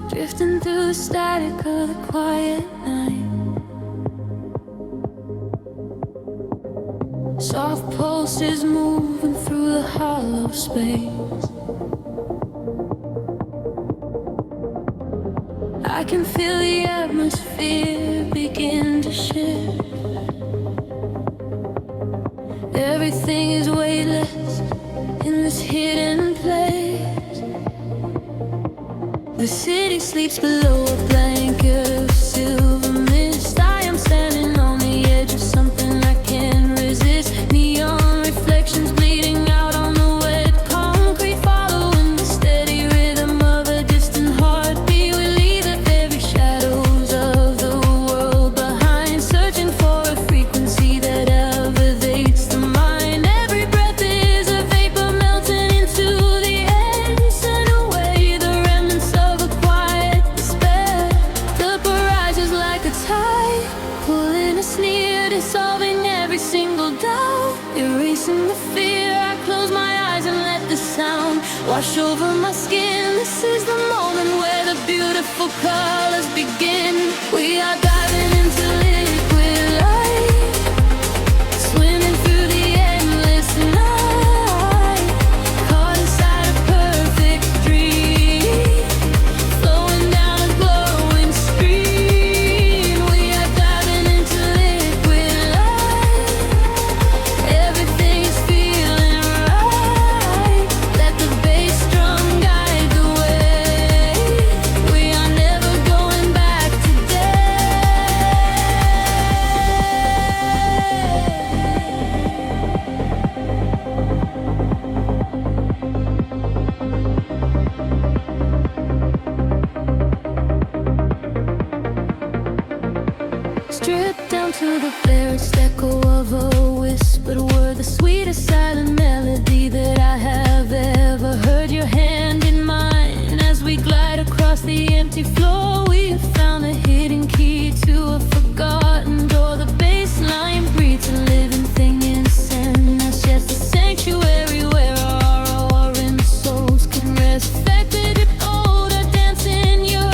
drifting through the static of the quiet night. Soft pulses moving through the hollow space. I can feel the atmosphere begin to shift. Everything is weightless in this hidden place. The city sleeps below a blanket of silver mist. I am standing on the edge of something I can't resist. Neon reflections bleeding out on the wet concrete, following the steady rhythm of a distant heartbeat. We leave the very shadows of the world behind, searching for a frequency that elevates the mind. Every breath is a vapor melting into the air, send away the remnants of a quiet despair. The barrage is like a tide, pulling us near, dissolving every single doubt, erasing the fear. I close my eyes and let the sound wash over my skin. This is the moment where the beautiful colors begin. We are diving into liquid light, swimming through the endless night, caught inside a perfect dream, flowing down a glowing stream. We are diving into liquid light, everything is feeling right. Let the bass drum guide the way. We are never going back today. Stripped down to the barest echo of a whispered word, the sweetest silent melody that I have ever heard. Your hand in mine as we glide across the empty floor. We have found a hidden key to a forgotten door. The bass line breathes a living thing inside us. Yes, a sanctuary where our roaring souls can rest. Affected older, dance in your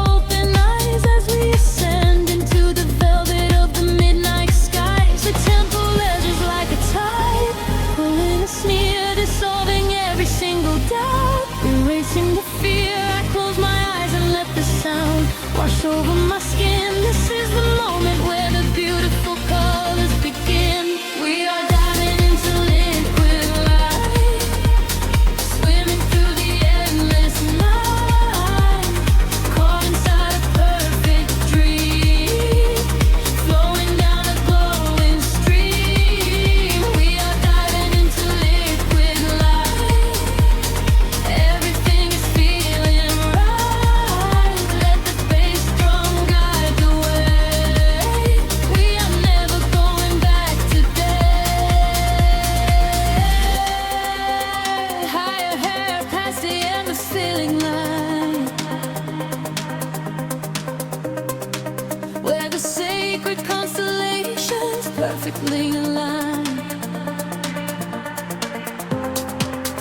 open eyes as we ascend into the velvet of the midnight skies. The temple ledges like a tide, pulling us near, dissolving every single doubt, erasing the fear. I close my eyes and let the sound wash over my skin. This is the moment where the beautiful colors begin. We are diving into liquid light, swimming through the endless night, caught inside a perfect dream, flowing down a glowing stream. We are diving into liquid light, everything is feeling right. Let the bass drum guide the way. We are never going back today. Higher hair past the end of ceiling line, where the sacred constellations perfectly align.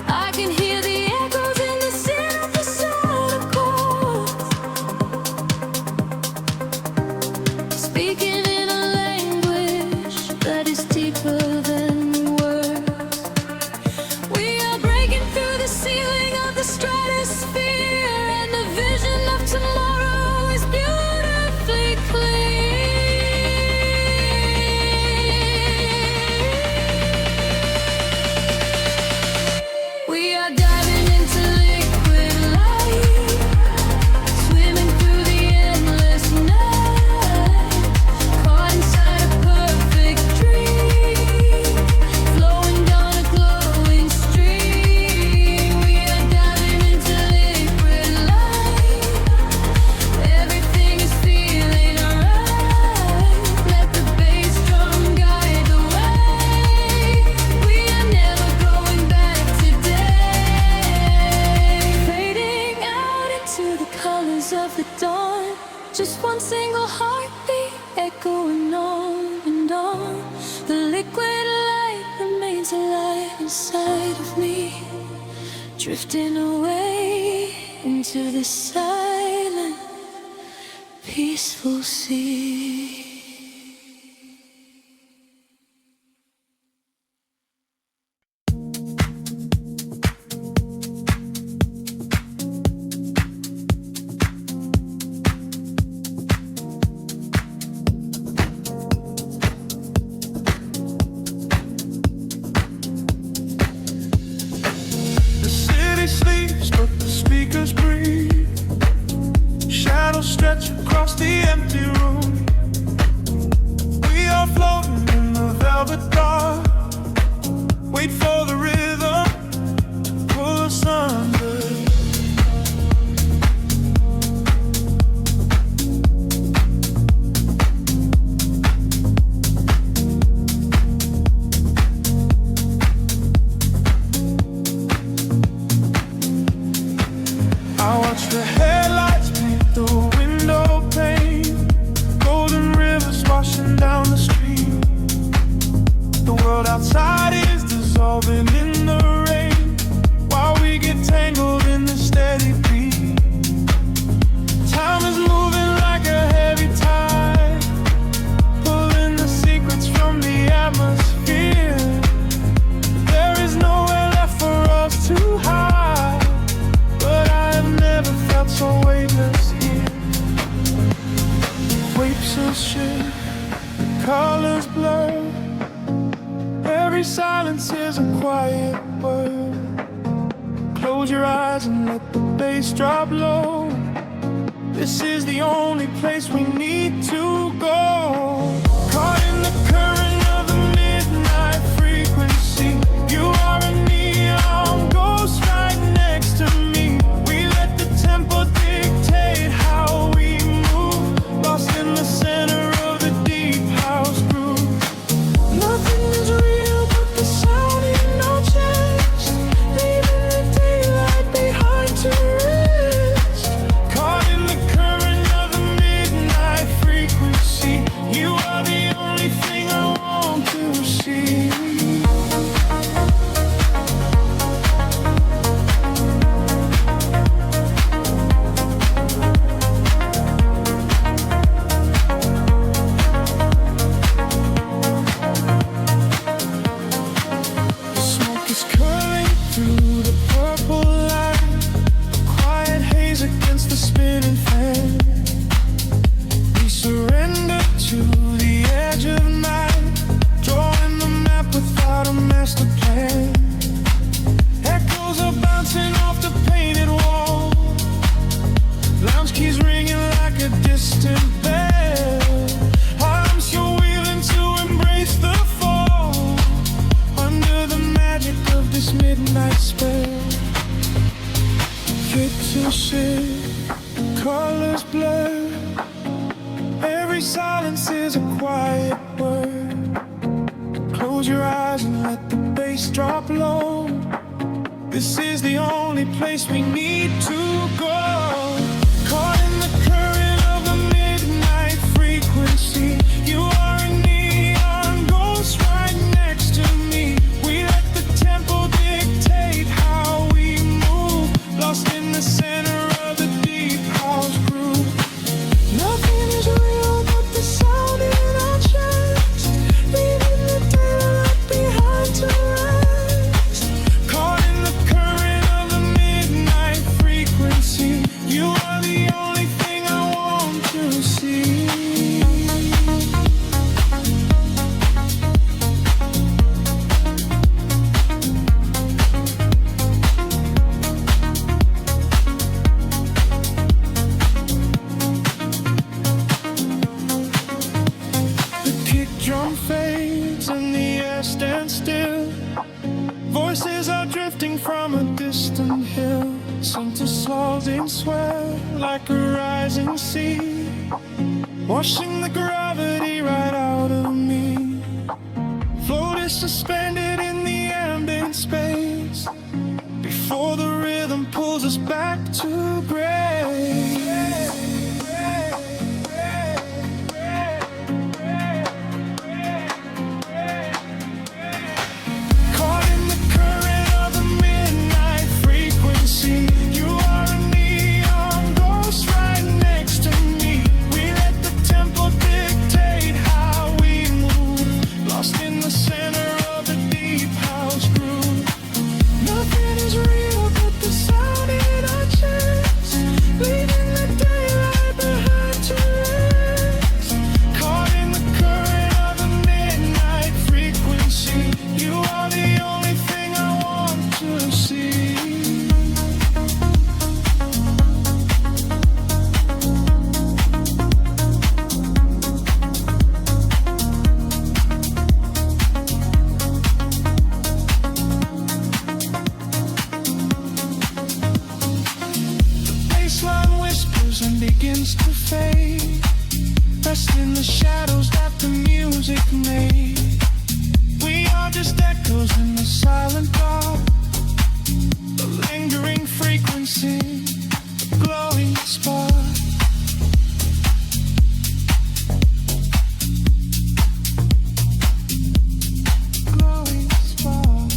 I can hear the echoes in the center of the sound chords, speaking in a language that is deeper than words. We are breaking through the ceiling of the stratosphere, and the vision of tomorrow is beautifully clear. We are diving into liquid light, swimming through the endless night, caught inside a perfect dream, flowing down a glowing stream. We are diving into liquid light, everything is feeling right. Let the bass drum guide the way. We are never going back today. Fading out into the colors of the dawn, just one single heartbeat echoing on and on. The liquid light remains alive inside of me, drifting away into the silent, peaceful sea. Stretch across the empty room. We are floating in the velvet dark. Wait for the rhythm to pull us under. I watch the headlights paint the window pane, golden rivers washing down the street. The world outside is dissolving in the rain, while we get tangled in the steady beat. Time is moving like a heavy tide, pulling the secrets from the atmosphere. There is nowhere left for us to hide, but I have never felt so weightless here. Waves of shit, colors blur. Every silence is a quiet word. Close your eyes and let the bass drop low. This is the only place we need to go. Caught in the current of the midnight frequency. You are a neon ghost right next to me. We let the tempo dictate how we move, lost in the center of the deep house groove. Nothing is real but the sound in our chest, leaving the daylight behind to rest. Caught in the current of the midnight frequency. You are the only thing I want to see. Smoke is curling through the purple light, a quiet haze against the spinning fan. We surrender to the edge of night, drawing the map without a master plan. Echoes are bouncing off the painted wall, lounge keys ringing like a distant bell. Arms you're wheeling to embrace the fall, under the magic of this midnight spell. Picture shift, colors blur. Every silence is a quiet word. Close your eyes and let the bass drop low. This is the only place we need to go. Caught in the current of the midnight frequency. You are a neon ghost right next to me. We let the tempo dictate how we move, lost in the center of the deep house groove. Nothing is real but the sound in our chest, leaving the daylight behind to rest. Caught in the current of the midnight frequency. You are the only thing I want to see. The kick drum fades and the air stands still. Voices are drifting from a distant hill, some dissolving sweat like a rising sea, washing the gravity right out of me. Floated suspended in the ambient space, before the rhythm pulls us back to grace. Caught in the current of the midnight frequency. begins to fade. Rest in the shadows that the music made. We are just echoes in the silent dark, a lingering frequency, a glowing spark. Glowing spark.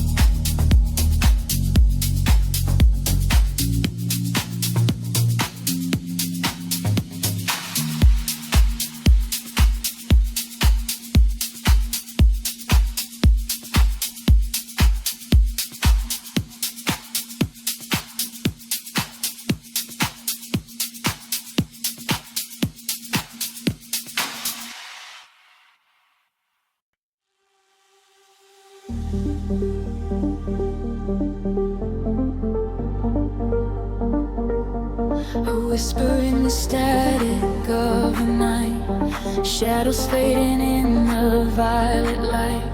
A whisper in the static of the night, shadows fading in the violet light.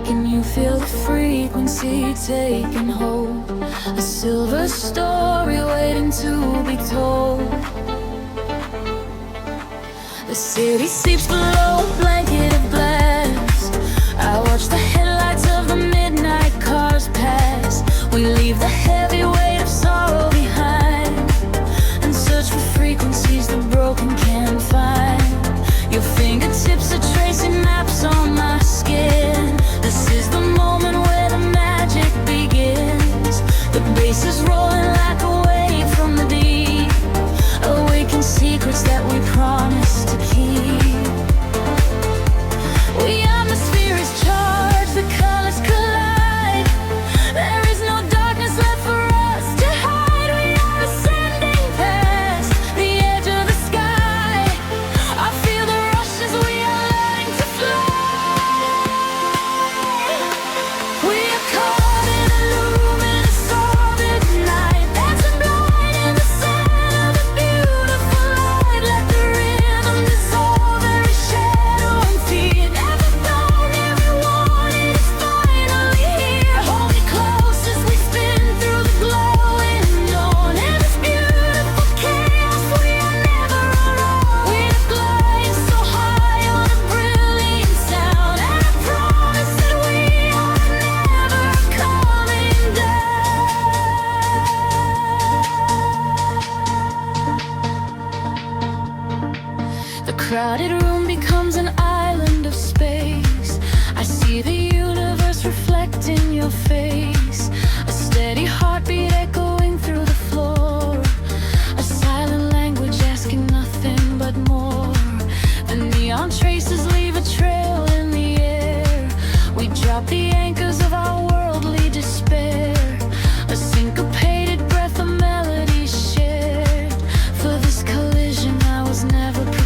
Can you feel the frequency taking hold? A silver story waiting to be told. The city sleeps below a blanket of glass. I watch the headlights of the midnight cars pass. We leave the heavy weight of sorrow behind and search for frequencies the broken can't find. Your fingertips are tracing maps on my skin. This is the moment where the magic begins. The bass is rolling like a wave from the deep, awaken secrets that we promised to keep. We atmosphere is charged, the colors collide. There is no darkness left for us to hide. We are ascending past the edge of the sky. I feel the rush as we are learning to fly. We are caught in a luminous orbit night. That's a blind in the center of a beautiful light. Let the rhythm dissolve every shadow and fear. Never known, never wanted, it's finally here. Hold me close as we spin through the glowing dawn. In this beautiful chaos, we are never alone. We are flying so high on a brilliant sound, and I promise that we are never coming down. The crowded room becomes an island of space. I see the universe reflect in your face. A steady heartbeat echoing through the floor. A silent language asking nothing but more. The neon traces leave a trail in the air. We drop the anchors of our worldly despair. A syncopated breath of melodies shared. For this collision I was never prepared.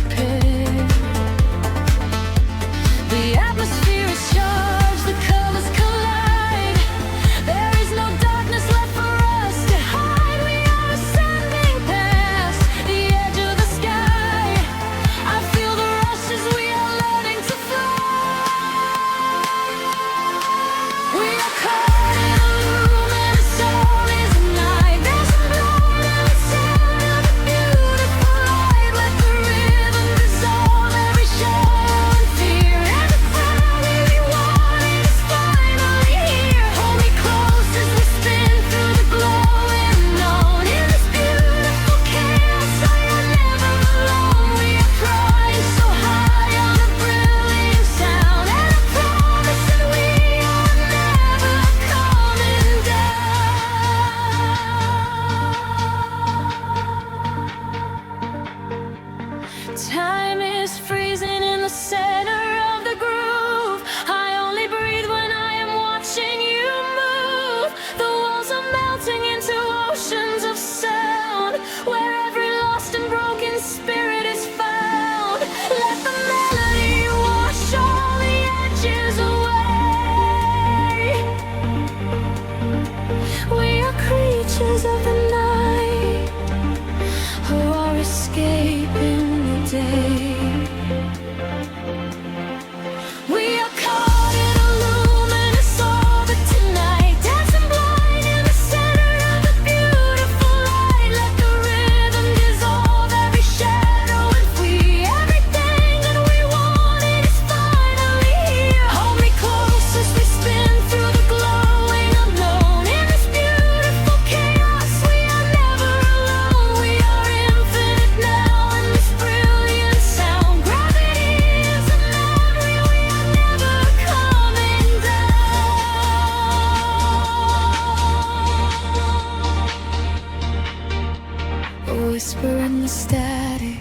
whisper in the static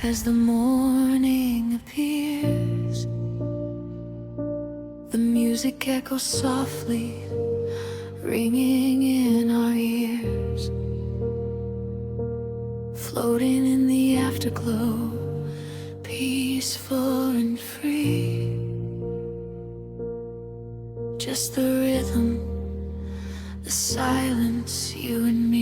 as the morning appears. The music echoes softly, ringing in our ears. Floating in the afterglow, peaceful and free. Just the rhythm, the silence, you and me.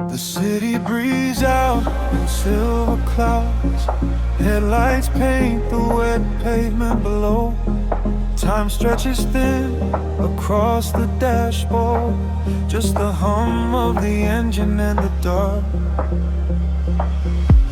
The city breathes out in silver clouds. Headlights paint the wet pavement below. Time stretches thin across the dashboard. Just the hum of the engine and the dark.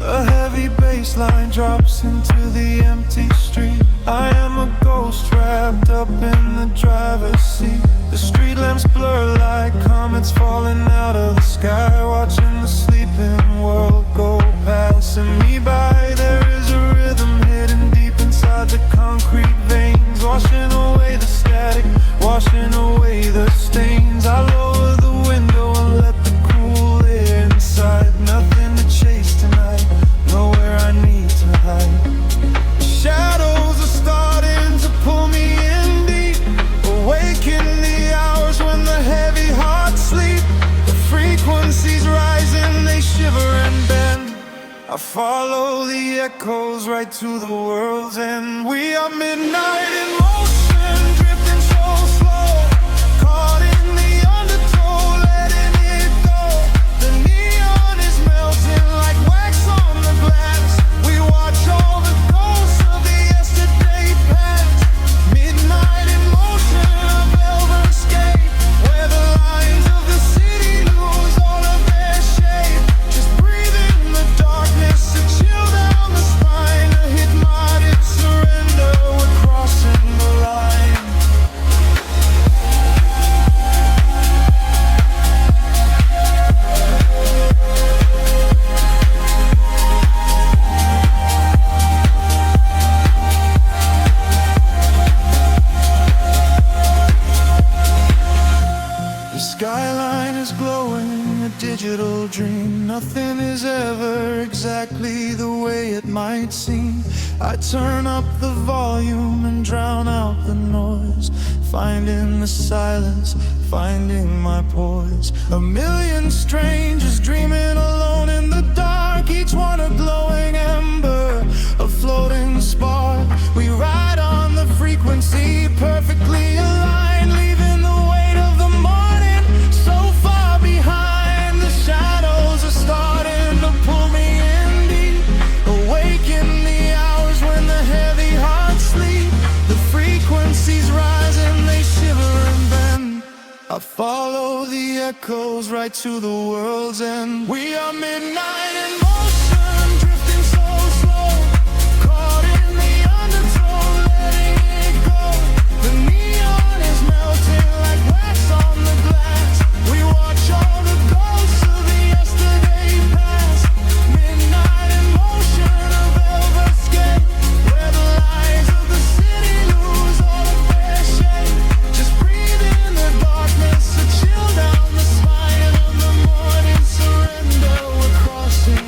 A heavy bass line drops into the empty street. I am a ghost wrapped up in the driver's seat. The street lamps blur like comets falling out of the sky. Watching the sleeping world go passing me by. There is a rhythm hidden deep inside the concrete veins, washing away the static, washing away the stains. I lower the window and let the cool air inside. Nothing to chase tonight, nowhere I need to hide. Shadows are starting to pull me in deep, awaken the hours when the heavy hearts sleep. The frequencies rising, they shiver and bend. I follow the echoes right to the world's end. We are midnight in motion, drifting so slow, caught in the undertow, letting it go. The neon is melting like wax on the glass. We watch all the ghosts of the yesterday past. Midnight in motion, a velvet escape, where the lines of the city lose all of their shape. Just breathe in the darkness, a chill down the spine, a hypnotic surrender. We're crossing the line. The skyline is glowing, a digital dream. Nothing is ever exactly the way it might seem. I turn up the volume and drown out the noise, finding the silence, finding my poise. A million strangers dreaming alone in the dark, each one a glowing ember, a floating spark. We ride on the frequency, perfectly aligned, leaving the weight of the morning so far behind. The shadows are starting to pull me in deep, awaken the hours when the heavy hearts sleep. The frequencies rise and they shiver and bend. I follow the echoes right to the world's end. We are midnight in motion, drifting so slow, caught in the undertow, letting it go. The neon is melting like wax on the glass. We watch all the ghosts of the yesterday past. Midnight in motion, a velvet escape, where the lies of the city lose all of their shape. Just breathe in the darkness, a chill down the spine of the morning surrender. We're crossing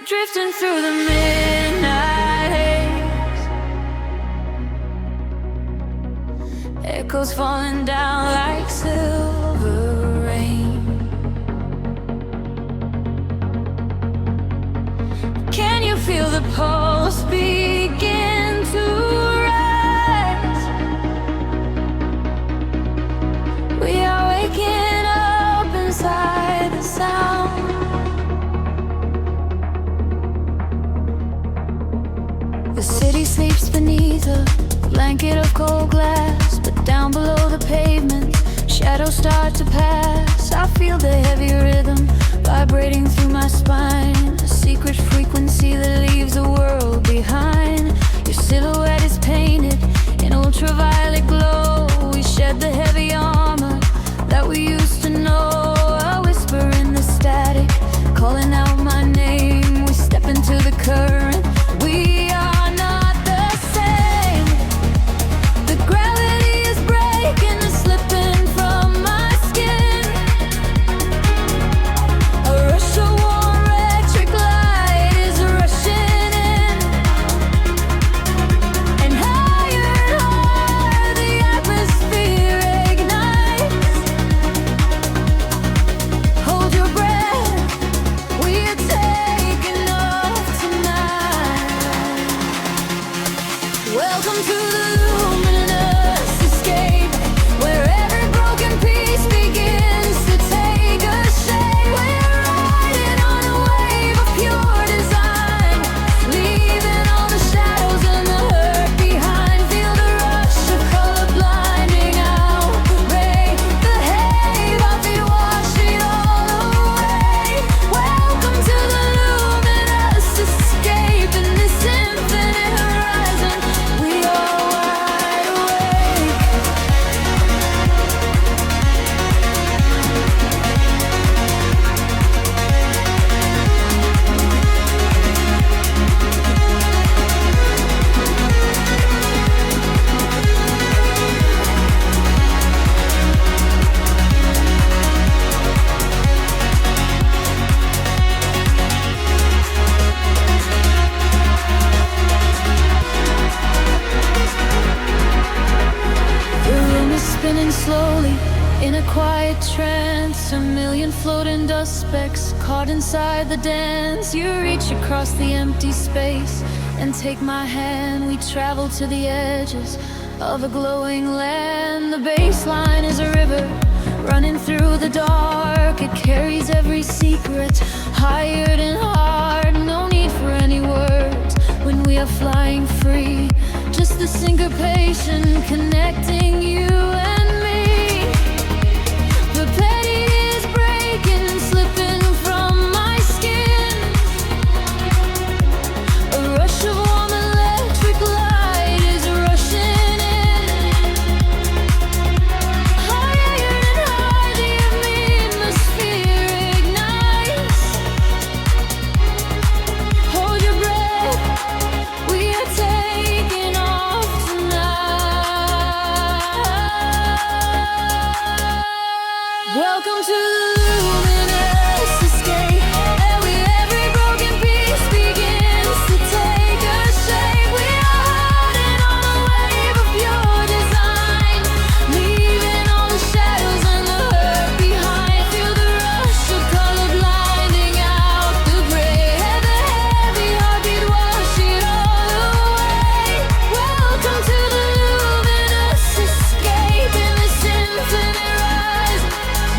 drifting through the midnight haze, echoes falling down like silver rain. Can you feel the pulse begin to rise? We are waking up inside the sound. The city sleeps beneath a blanket of cold glass, but down below the pavement, shadows start to pass. I feel the heavy rhythm vibrating through my spine, a secret frequency that leaves the world behind. Your silhouette is painted in ultraviolet glow. We shed the heavy armor that we used to know. A whisper in the static, calling out my name. We step into the current. We are not the same. The gravity is breaking and slipping from my skin. A rush of warm electric light is rushing in, and higher the atmosphere ignites. Hold your breath, we are taking off tonight. Welcome to the luminous escape, where every broken piece begins to take a shape. We're riding on a wave of pure design, leaving all the shadows and the hurt behind. Feel the rush of color blinding out the ray. The haze of it wash it all away. Welcome to the luminous escape in this infinite horizon. We are wide awake. The room is spinning slowly in a quiet trance. A million floating dust specks caught inside the dance. You reach across the empty space and take my hand. We travel to the edges of a glowing land. The baseline is a river running through the dark. It carries every secret, hired and hard. No need for any words when we are flying free. Just the syncopation connecting you and me. The petty is breaking, slipping from my skin. A rush of warm electric light is rushing in. Higher and higher the atmosphere ignites. Hold your breath, we are taking off tonight. Welcome to the luminous escape, and every broken piece begins to take a shape. We are riding on a wave of pure design, leaving all the shadows and the hurt behind. Feel the rush of color blinding out the gray. The heavy heartbeat wash it all away. Welcome to the luminous escape in this infinite rise.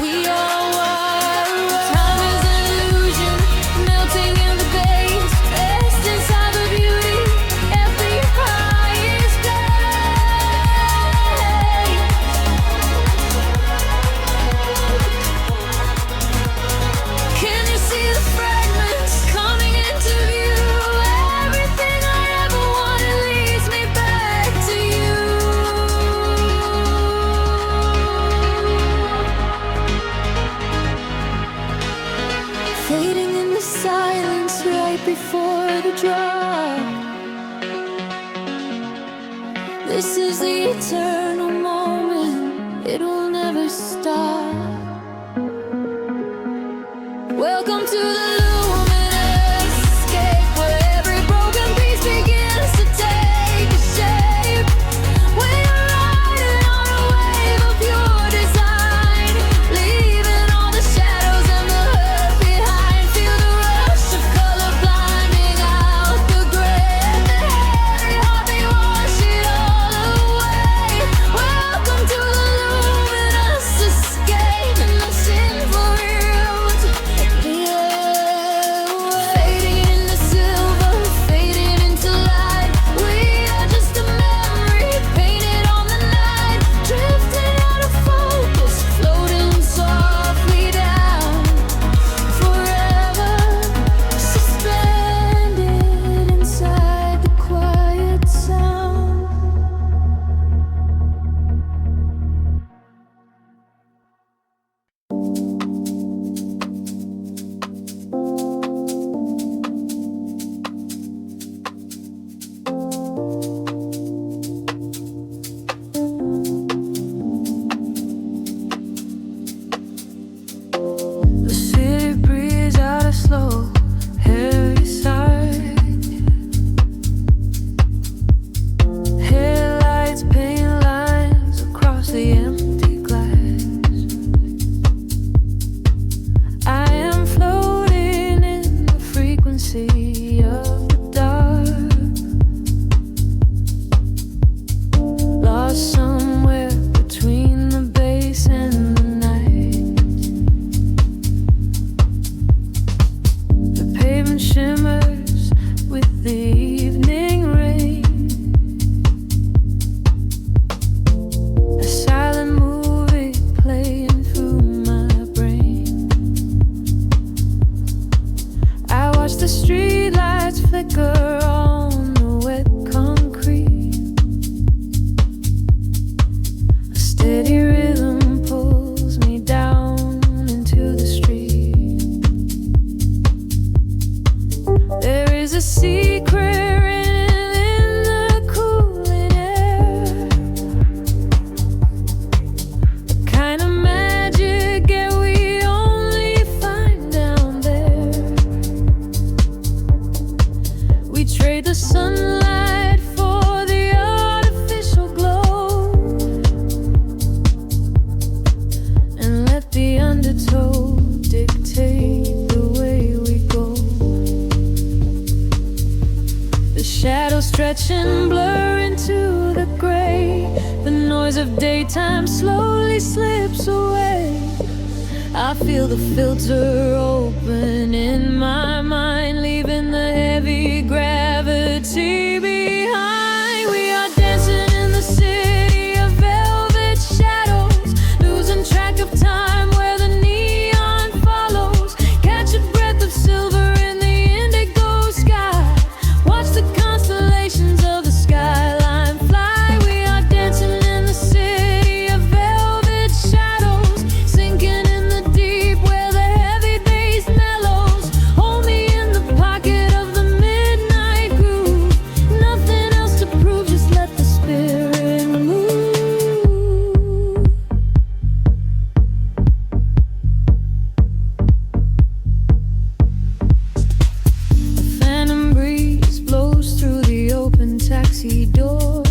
We are wide awake. Time is an illusion, melting in the veins, rest inside the beauty at the highest place. Can you see the fragments coming into view? Everything I ever wanted leads me back to you. Fading in the silence right before the drop. This is the eternal moment, it will never stop. Welcome to the luminous escape. blur into the gray. The noise of daytime slowly slips away. I feel the filter open in my mind, leaving the heavy gravity behind. We are dancing in the city of velvet shadows, losing track of time where the neon follows. Catch a breath of silver in the indigo sky. Watch the constellations of the skyline fly. We are dancing in the city of velvet shadows, sinking in the deep where the heavy bass mellows. Hold me in the pocket of the midnight groove. Nothing else to prove, just let the spirit move. A phantom breeze blows through the open taxi door.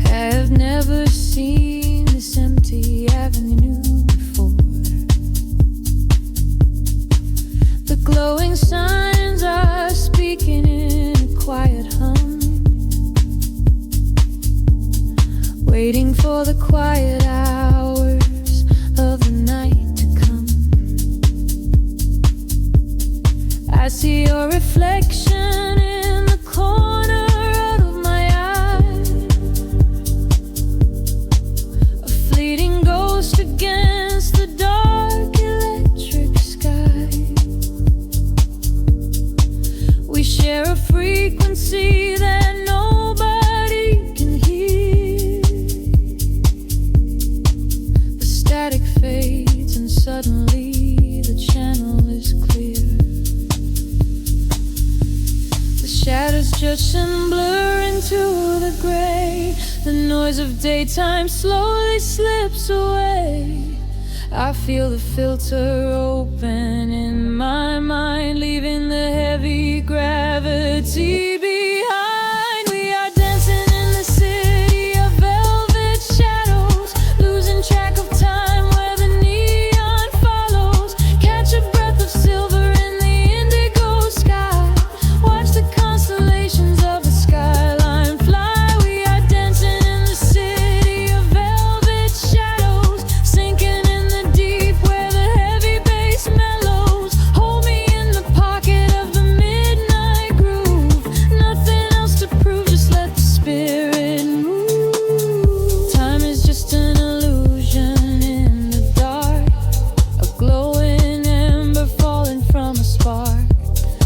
Have never seen this empty avenue before. The glowing signs are speaking in a quiet hum, waiting for the quiet hours of the night to come. I see your reflection in the corner of my eye, a fleeting ghost against the dark electric sky. We share a frequency that nobody can hear. The static fades and suddenly the channel is clear. The shadows judge and blur into the gray. The noise of daytime slowly slips away. I feel the filter open in my mind, leaving the heavy gravity behind. We are dancing in the city of velvet shadows, losing track of time where the neon follows. Catch a breath of silver in the indigo sky. Watch the constellations of the skyline fly. We are dancing in the city of velvet shadows, sinking in the deep where the heavy bass mellows. Hold me in the pocket of the midnight groove. Nothing else to prove, just let the spirit move. Time is just an illusion in the dark, a glowing ember falling from a spark.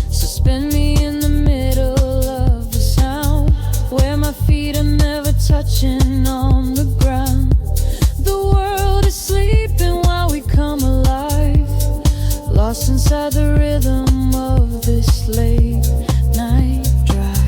Suspend me in the middle of the sound, where my feet are never touching on the ground. The world is sleeping while we come alive, lost inside the rhythm of this late night drive.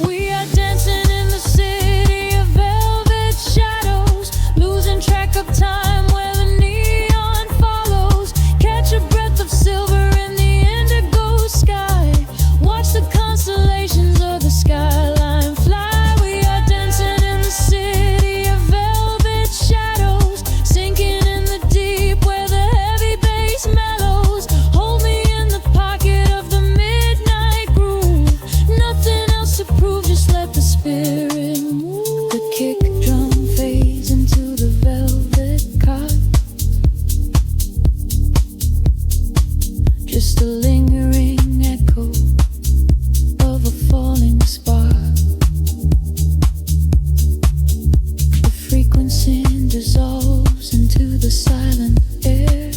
We are dancing in the city of velvet shadows, losing track of time where the neon follows. Catch a breath of silver in the indigo sky. Watch the constellations of the skyline fly. We are dancing in the city of velvet shadows, sinking in the deep where the heavy bass mellows. Hold me in the pocket of the midnight groove. Nothing else to prove, just let the spirit move. The kick drum fades into the velvet cot, just a lingering echo of a falling spark. The frequency dissolves into the silent air.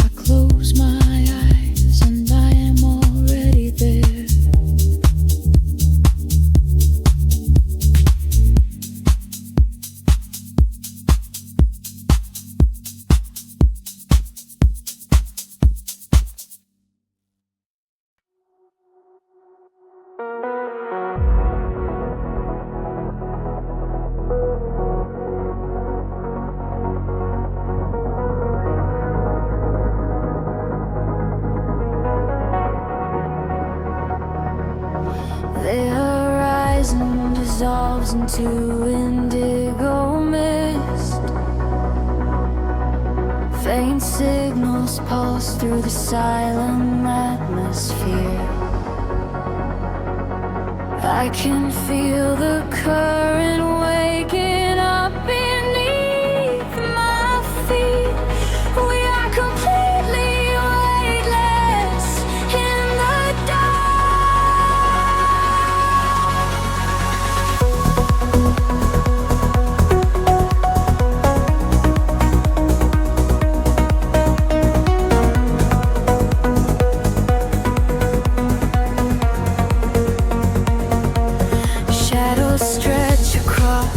I close my eyes and I am already there. The horizon dissolves into indigo mist. Neon signals pulse through the silent atmosphere. I can feel the current waking up beneath my feet. We are completely weightless in the shadows stretch across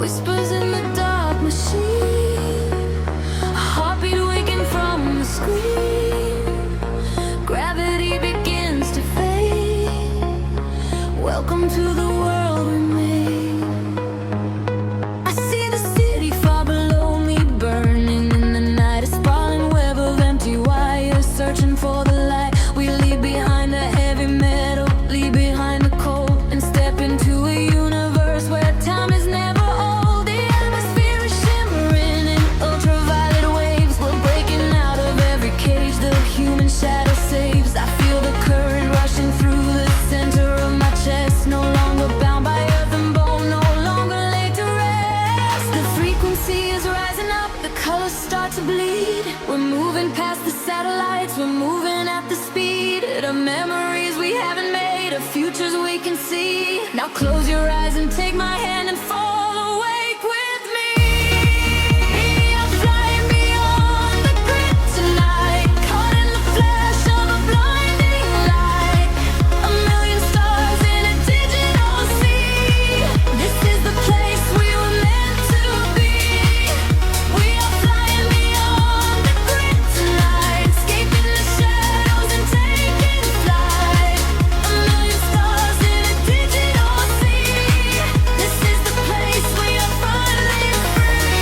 whispers in the dark machine, a heartbeat waking from the screen. Gravity begins to fade. Welcome to the world we made. I see the city far below me, burning in the night, a sprawling web of empty wires, searching for the light. We leave behind the heavy metal, leave behind the cold, and step into a universe where time is never old. The atmosphere is shimmering in ultraviolet waves. We're breaking out of every cage the human shadow saves. I feel the current rushing through the center of my chest. No longer bound by earth and bone, no longer laid to rest. The frequency is rising up, the colors start to bleed. We're moving past the satellites, we're moving at the speed of memories we haven't made, of futures we can see. Now close your eyes and take my hand and fall awake with me. I'm flying beyond the grid tonight, caught in the flash of a blinding light. A million stars in a digital sea. This is the place we were meant to be. We are flying beyond the grid tonight, escaping the shadows and taking flight. A million stars in a digital sea. This is the place we are finally free.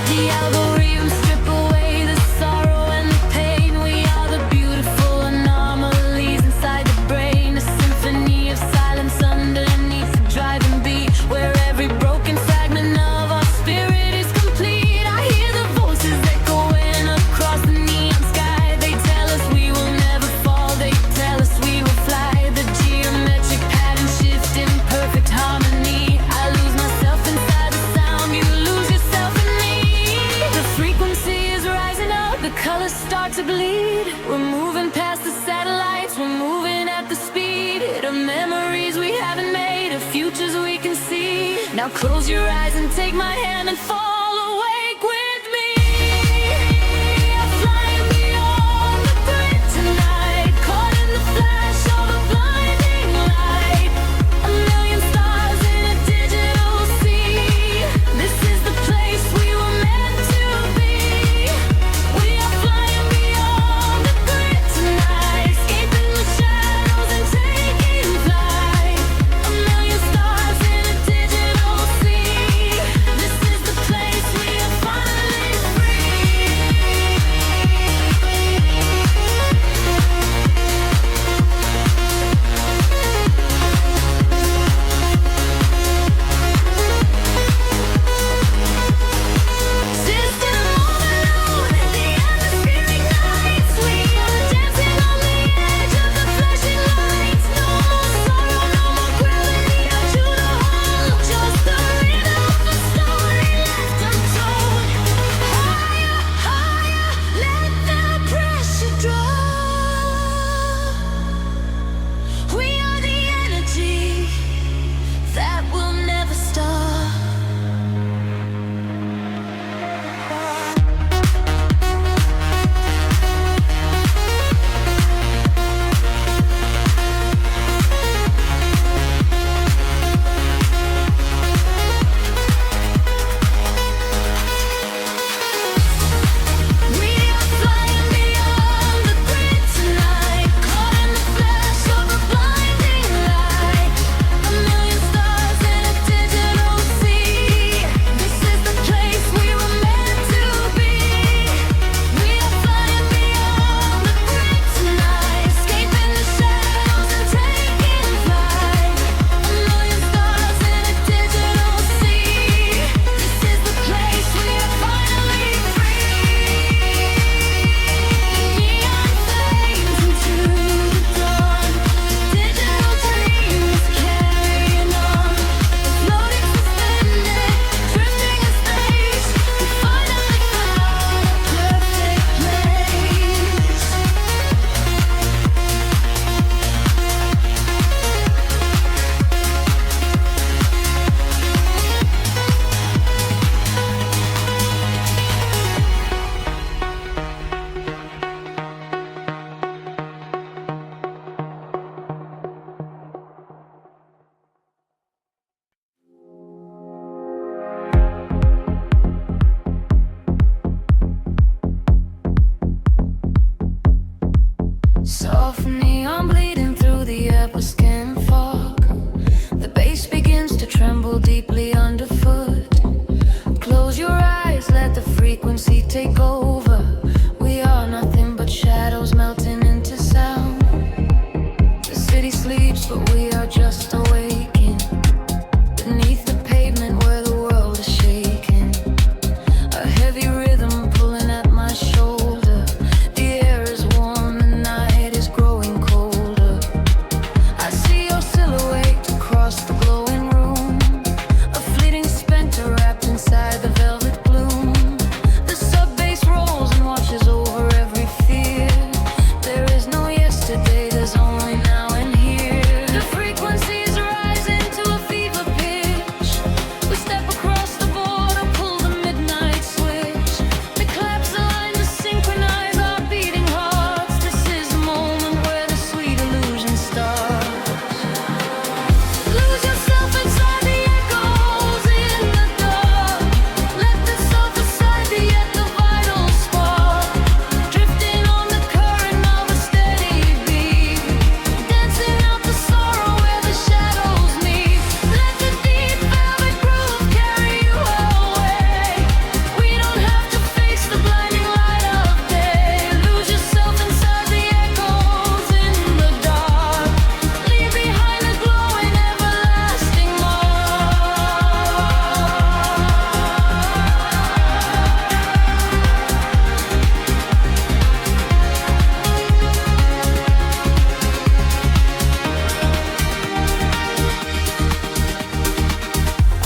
The algorithms strip away the sorrow and the pain. We are the beautiful anomalies inside the brain, a symphony of silence underneath the driving beat, where every broken fragment of our spirit is complete. I hear the voices echoing across the neon sky. They tell us we will never fall, they tell us we will fly. The geometric pattern shift in perfect harmony. I lose myself inside the sound, you lose yourself in me. The frequency is rising up, the colors start to bleed. We're moving past the satellites, we're moving at the speed of memories we haven't made, of futures we can see. Now close your eyes and take my hand and fall awake with me. I'm flying beyond the grid tonight, caught in the flash of a blinding light. A million stars in a digital sea. This is the place we were meant to be. We are flying beyond the grid tonight, escaping the shadows and taking flight. A million stars in a digital sea. This is the place soft neon bleeding through the air with skin fog. The bass begins to tremble deeply underfoot. Close your eyes, let the frequency take over. We are nothing but shadows melting into sound. The city sleeps, but we are just awaking beneath the pavement where the world is shaking. A heavy rhythm pulling at my shoulder. The air is warm, the night is growing colder. I see your silhouette across the glowing room, a fleeting specter wrapped inside the velvet gloom. The sub-bass rolls and washes over every fear. There is no yesterday, there's only now and here. The frequencies rise into a fever pitch. We step across the border, pull the midnight switch. We collapse the line to synchronize our beating hearts. This is the moment where the sweet illusion starts. Lose yourself inside the echoes in the dark. Let the self aside the yet the vital spark. Drifting on the current of a steady beat. Dancing out the sorrow where the shadows meet. Let the deep velvet groove carry you away. We don't have to face the blinding light of day. Lose yourself inside the echoes in the dark. Leave behind the glowing everlasting mark.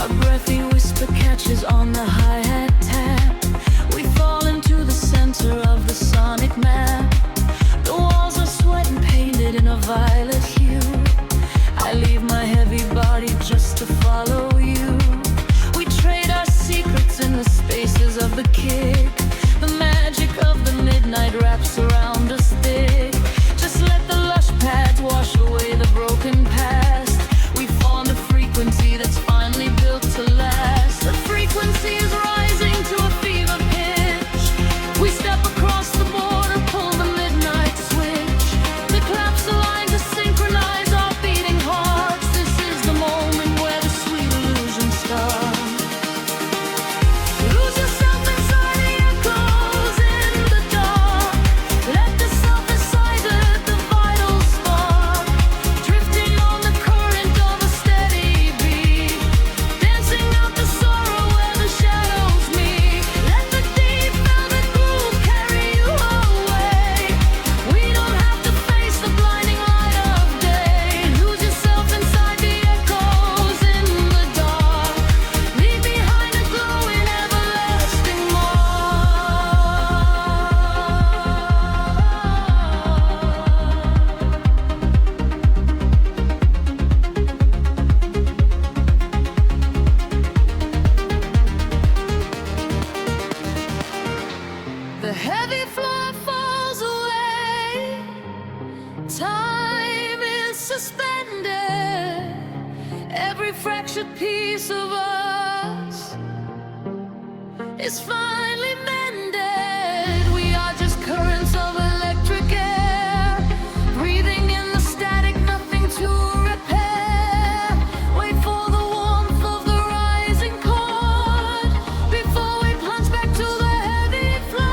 A breathy whisper catches on the hi-hat tap. We fall into the center of the sonic map. The walls are sweat and painted in a violet hue. I leave my heavy body just to follow you. We trade our secrets in the spaces of the kick. The magic of the midnight wraps around us thick. Just let the lush pads wash away the broken past. We form a frequency that's finally built to last. The frequency is rising to a fever pitch. We step across the border, pull the midnight switch. We collapse the line to synchronize our beating hearts. This is the moment where the sweet illusion starts. Lose yourself inside the echoes in the dark. Let the self aside the vital spark. Drifting on the current of a steady beat. Dancing out the sorrow where the shadows meet. Let the deep velvet groove carry you away. We don't have to face the blinding light of day. Lose yourself inside the echoes in the dark. Leave behind a glowing everlasting mark. The heavy floor falls away. Time is suspended. Every fractured piece of us is finally mended. We are just currents of electric air, breathing in the static, nothing to repair. Wait for the warmth of the rising chord before we plunge back to the heavy floor.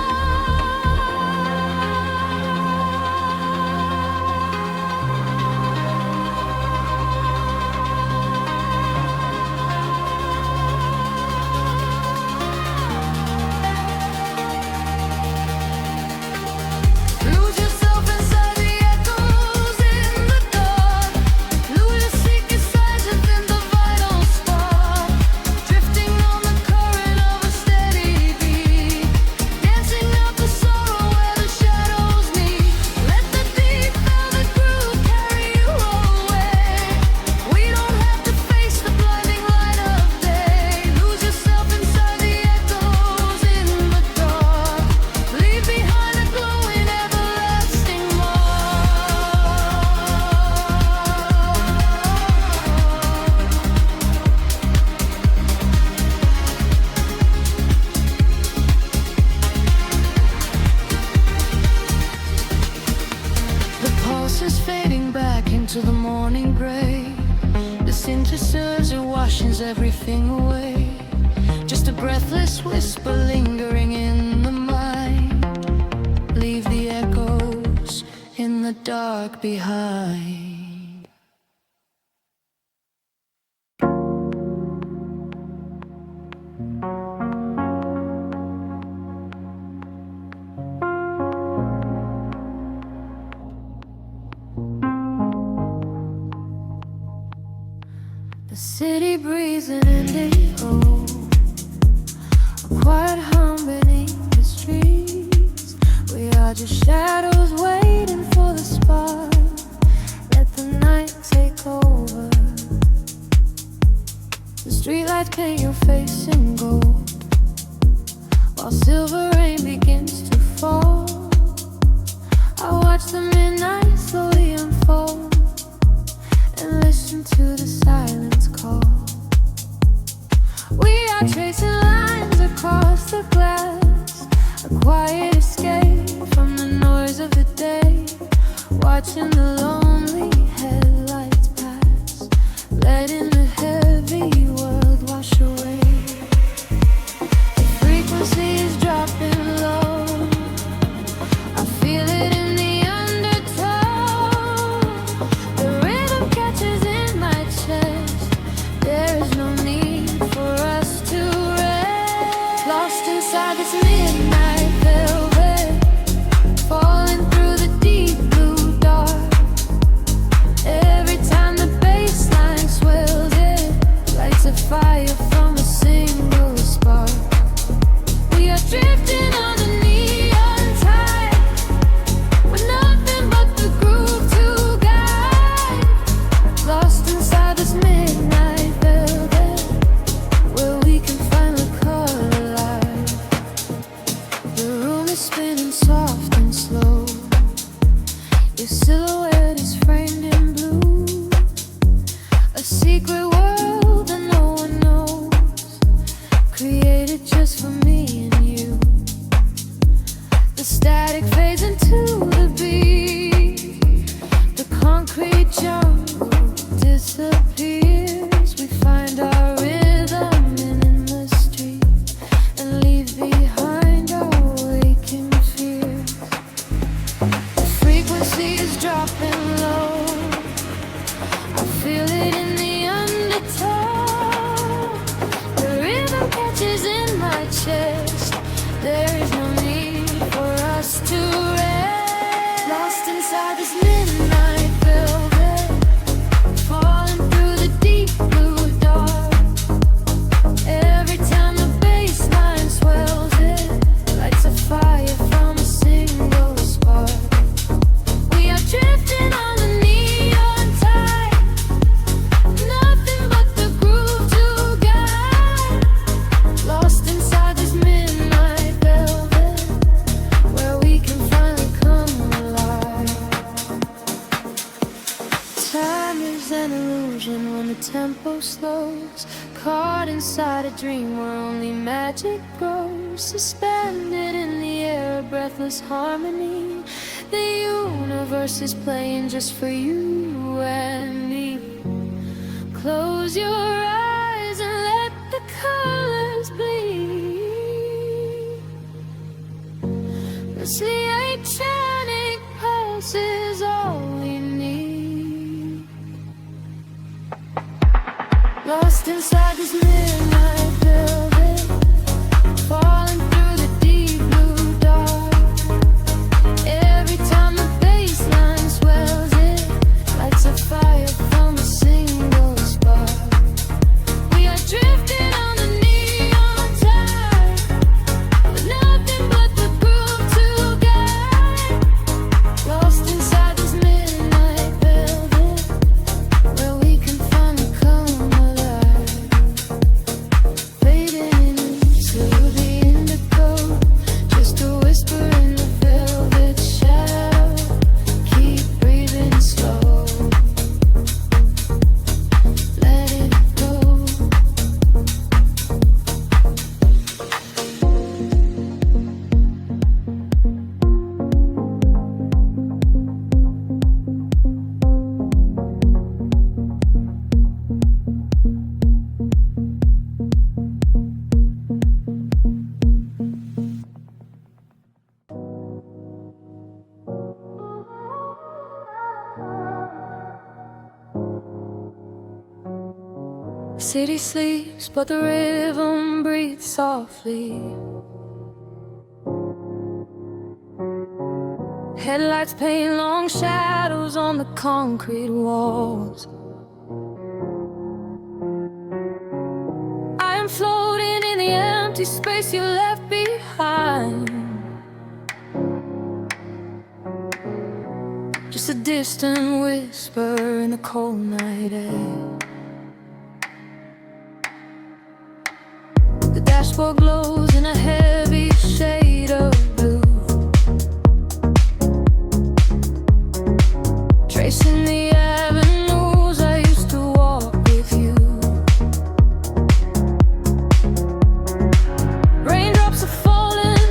everything away. Just a breathless whisper lingering in the mind. Leave the echoes in the dark behind. The city breathes an indigo, a quiet hum beneath the streets. We are just shadows waiting for the spark. Let the night take over. The streetlights paint your face in gold, while silver rain begins to fall. I watch the midnight slowly unfold and listen to the silence call. We are tracing lines across the glass, a quiet escape from the noise of the day. Watching the lonely headlights pass, letting the heavy world wash away. The frequency is dropping low, I feel it in the undertow. The rhythm catches in my chest, there is no need for us to rest. Lost inside this midnight velvet, falling through the deep blue dark. Every time the bass line swells, it lights a fire from a single spark. We are drifting on the neon tide, with nothing but the groove to guide. Lost inside this midnight velvet, where we can finally collide. The room is spinning soft and slow, your silhouette is framed in blue. A secret world that no one knows, created just for me and you. The static fades into the beat, the concrete jungle disappears. We find our rhythm in the street and leave behind our waking fears. The frequency is dropping low, I feel it in the undertow. The rhythm catches in my chest, there is no need for us to rest. Lost inside this midnight velvet, falling through the deep blue dark. Every time the bass line swells, it lights a fire from a single spark. We are drifting on the neon tide, nothing but the groove to guide. Lost inside this midnight velvet, where we can finally come alive. Time is an illusion when the tempo slows, caught inside a dream where only magic grows. Suspended in the air, a breathless harmony. The universe is playing just for you and me. Close your eyes and let the colors bleed. The oceanic pulse is all we need. Lost inside this midnight velvet, falling through the deep blue dark. Every time the bass line swells, it lights a fire from a single spark. city sleeps, but the rhythm breathes softly. Headlights paint long shadows on the concrete walls. I am floating in the empty space you left behind. Just a distant whisper in the cold night air. The dashboard glows in a heavy shade of blue, tracing the avenues I used to walk with you. Raindrops are falling,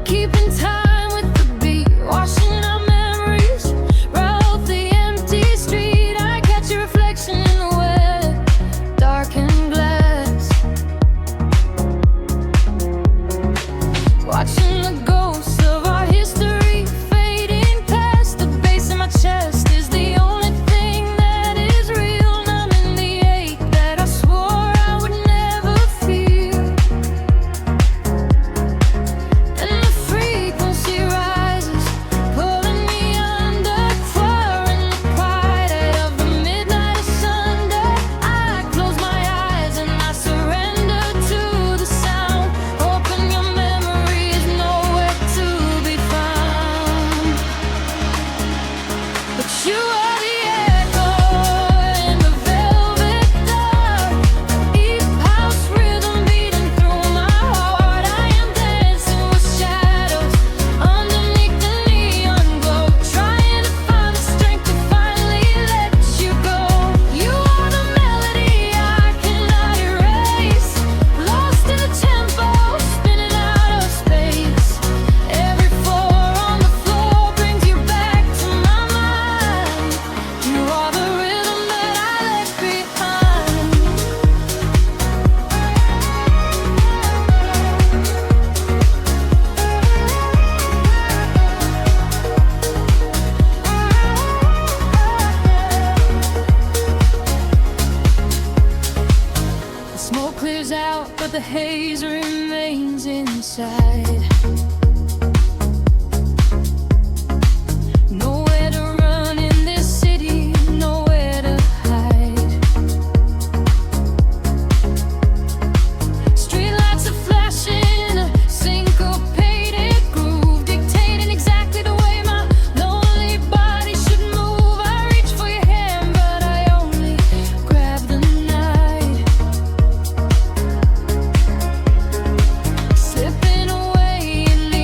keeping time with the beat, washing our memories right off the empty street. I catch your reflection in the wet, darkened glass, watching the ghosts of our history fading past. The bass in my chest is the only thing that is real, numbing the ache that I swore I would never feel. And the frequency rises, pulling me under, quarrying the quiet of the midnight asunder. I close my eyes and I surrender to the sound, hoping your memory is nowhere to be found. But you are the echo in the velvet dark, deep house rhythm beating through my heart. I am dancing with shadows underneath the neon glow, trying to find the strength to finally let you go. You are the melody I cannot erase, lost in the tempo, spinning out of space. Every floor on the floor brings you back to my mind. You are the rhythm that I left behind. The smoke clears out, but the haze remains inside. Nowhere to run in this city, nowhere to hide. Streetlights are flashing, a syncopated groove, dictating exactly the way my lonely body should move. I reach for your hand, but I only grab the night, slipping away in the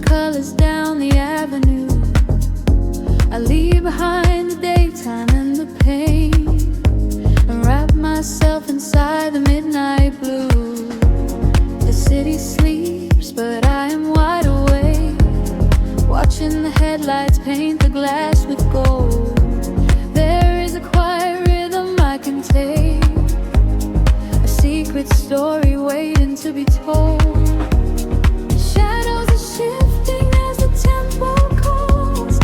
colors down the avenue. I leave behind the daytime and the pain, and wrap myself inside the midnight blue. The city sleeps, but I am wide awake, watching the headlights paint the glass with gold. There is a quiet rhythm I can take, a secret story waiting to be told. Shadows are shifting as the tempo calls,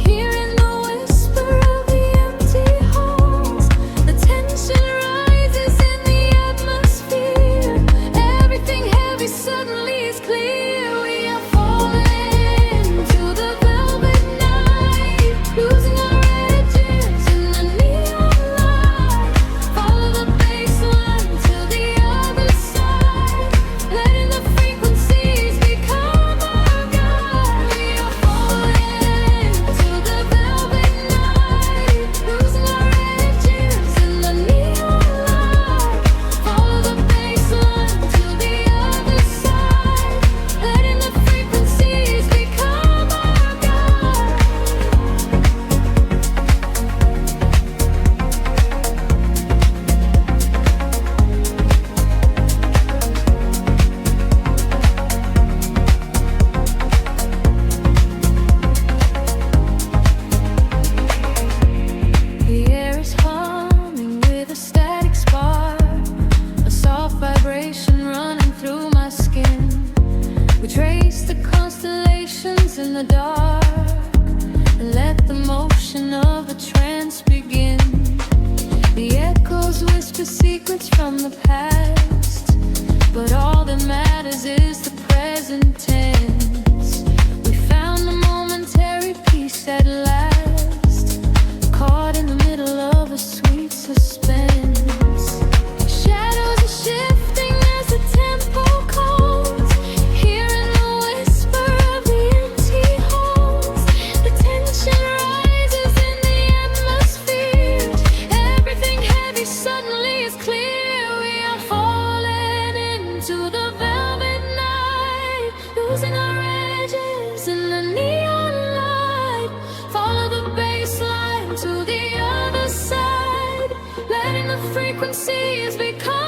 hearing the whisper of the empty halls. The tension rises in the atmosphere, everything heavy suddenly is clear. We are falling to the velvet night, losing our edges in the neon light. Follow the bass line to the other side, letting the frequencies become our guide. We are falling to the velvet night, losing our edges in the neon light. Follow the bass line to the other side, letting the frequencies become our guide. The air is humming with a static spark, a soft vibration running through my skin. We trace the constellations in the dark, and let the motion of a trance begin. The echoes whisper secrets from the past, but all that matters is the present tense. We found a momentary peace at last, caught in the middle of a sweet suspense. Shadows are shifting as the tempo calls, hearing the whisper of the empty halls. The tension rises in the atmosphere, everything heavy suddenly is clear. We are falling into the velvet night, losing our edges in the neon light. Follow the bass line to the other side, letting the frequencies become